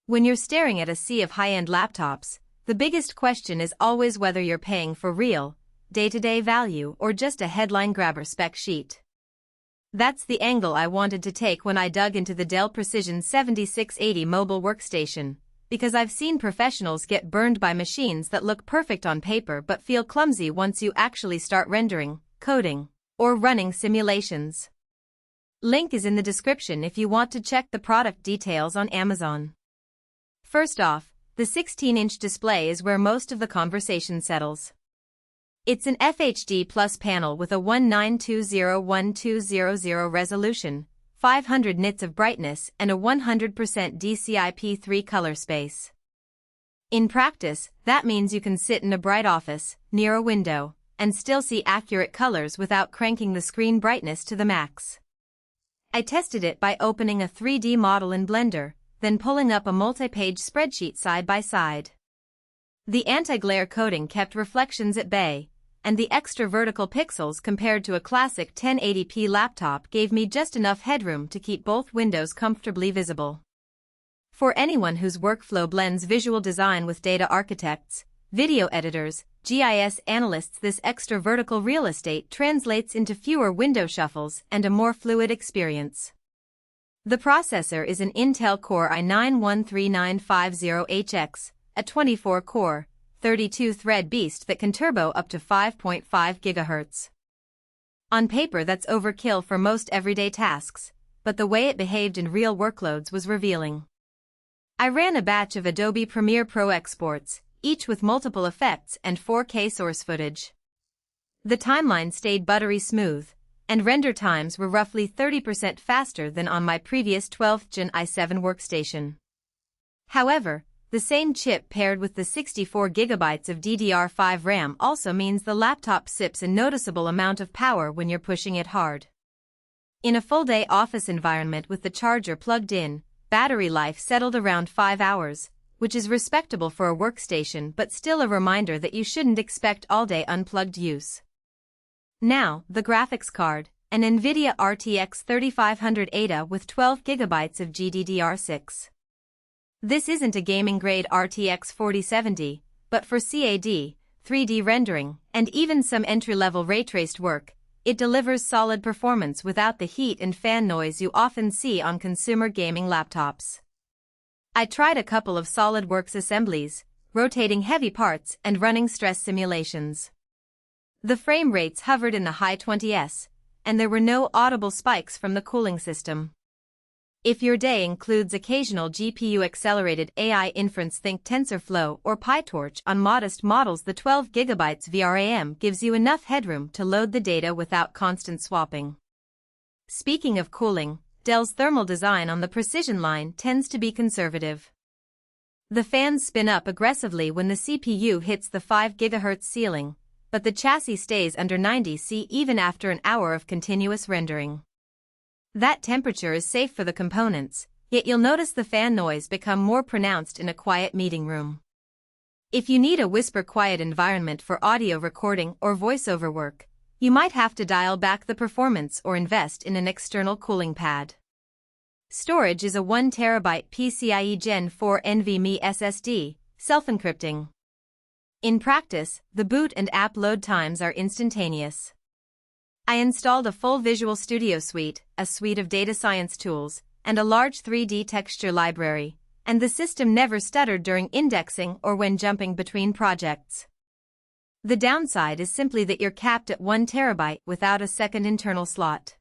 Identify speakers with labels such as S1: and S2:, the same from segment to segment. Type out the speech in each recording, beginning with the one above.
S1: When you're staring at a sea of high-end laptops, the biggest question is always whether you're paying for real, day-to-day value or just a headline-grabber spec sheet. That's the angle I wanted to take when I dug into the Dell Precision 7680 mobile workstation, because I've seen professionals get burned by machines that look perfect on paper but feel clumsy once you actually start rendering, coding, or running simulations. Link is in the description if you want to check the product details on Amazon. First off, the 16-inch display is where most of the conversation settles. It's an FHD Plus panel with a 1920x1200 resolution, 500 nits of brightness and a 100% DCI-P3 color space. In practice, that means you can sit in a bright office, near a window, and still see accurate colors without cranking the screen brightness to the max. I tested it by opening a 3D model in Blender, then pulling up a multi-page spreadsheet side by side. The anti-glare coating kept reflections at bay, and the extra vertical pixels compared to a classic 1080p laptop gave me just enough headroom to keep both windows comfortably visible. For anyone whose workflow blends visual design with data architects, video editors, GIS analysts, this extra vertical real estate translates into fewer window shuffles and a more fluid experience. The processor is an Intel Core i9-13950HX, a 24-core, 32-thread beast that can turbo up to 5.5 GHz. On paper that's overkill for most everyday tasks, but the way it behaved in real workloads was revealing. I ran a batch of Adobe Premiere Pro exports, each with multiple effects and 4K source footage. The timeline stayed buttery smooth, and render times were roughly 30% faster than on my previous 12th Gen i7 workstation. However, the same chip paired with the 64GB of DDR5 RAM also means the laptop sips a noticeable amount of power when you're pushing it hard. In a full-day office environment with the charger plugged in, battery life settled around 5 hours, which is respectable for a workstation but still a reminder that you shouldn't expect all-day unplugged use. Now, the graphics card, an NVIDIA RTX 3500 Ada with 12GB of GDDR6. This isn't a gaming-grade RTX 4070, but for CAD, 3D rendering, and even some entry-level ray-traced work, it delivers solid performance without the heat and fan noise you often see on consumer gaming laptops. I tried a couple of SolidWorks assemblies, rotating heavy parts and running stress simulations. The frame rates hovered in the high 20s, and there were no audible spikes from the cooling system. If your day includes occasional GPU-accelerated AI inference, think TensorFlow or PyTorch on modest models, the 12GB VRAM gives you enough headroom to load the data without constant swapping. Speaking of cooling, Dell's thermal design on the Precision line tends to be conservative. The fans spin up aggressively when the CPU hits the 5 GHz ceiling, but the chassis stays under 90°C even after an hour of continuous rendering. That temperature is safe for the components, yet you'll notice the fan noise become more pronounced in a quiet meeting room. If you need a whisper-quiet environment for audio recording or voiceover work, you might have to dial back the performance or invest in an external cooling pad. Storage is a 1TB PCIe Gen 4 NVMe SSD, self-encrypting. In practice, the boot and app load times are instantaneous. I installed a full Visual Studio suite, a suite of data science tools, and a large 3D texture library, and the system never stuttered during indexing or when jumping between projects. The downside is simply that you're capped at 1 TB without a second internal slot.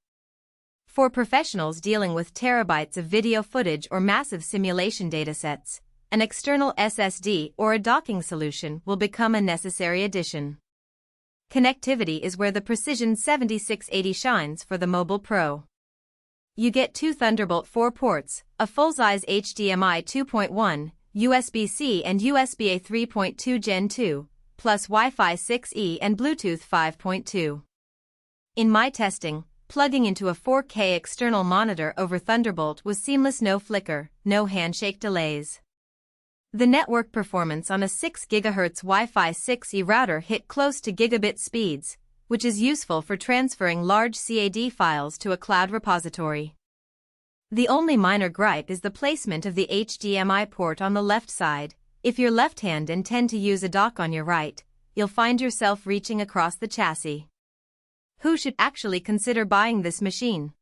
S1: For professionals dealing with terabytes of video footage or massive simulation datasets, an external SSD or a docking solution will become a necessary addition. Connectivity is where the Precision 7680 shines for the Mobile Pro. You get 2 Thunderbolt 4 ports, a full-size HDMI 2.1, USB-C and USB-A 3.2 Gen 2, plus Wi-Fi 6E and Bluetooth 5.2. In my testing, plugging into a 4K external monitor over Thunderbolt was seamless, no flicker, no handshake delays. The network performance on a 6 GHz Wi-Fi 6E router hit close to gigabit speeds, which is useful for transferring large CAD files to a cloud repository. The only minor gripe is the placement of the HDMI port on the left side. If you're left-handed and tend to use a dock on your right, you'll find yourself reaching across the chassis. Who should actually consider buying this machine?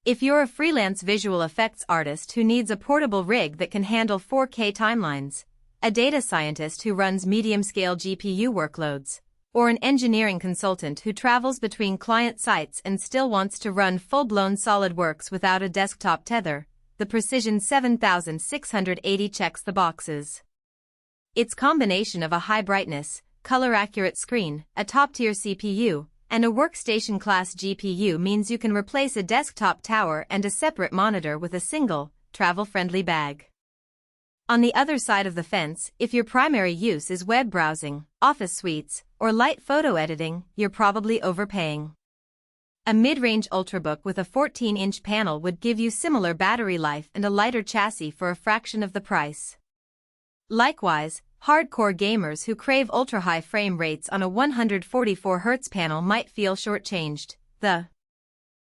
S1: If you're a freelance visual effects artist who needs a portable rig that can handle 4K timelines, a data scientist who runs medium-scale GPU workloads, or an engineering consultant who travels between client sites and still wants to run full-blown SolidWorks without a desktop tether, the Precision 7680 checks the boxes. Its combination of a high-brightness, color-accurate screen, a top-tier CPU, and a workstation-class GPU means you can replace a desktop tower and a separate monitor with a single, travel-friendly bag. On the other side of the fence, if your primary use is web browsing, office suites, or light photo editing, you're probably overpaying. A mid-range Ultrabook with a 14-inch panel would give you similar battery life and a lighter chassis for a fraction of the price. Likewise, hardcore gamers who crave ultra-high frame rates on a 144Hz panel might feel shortchanged. The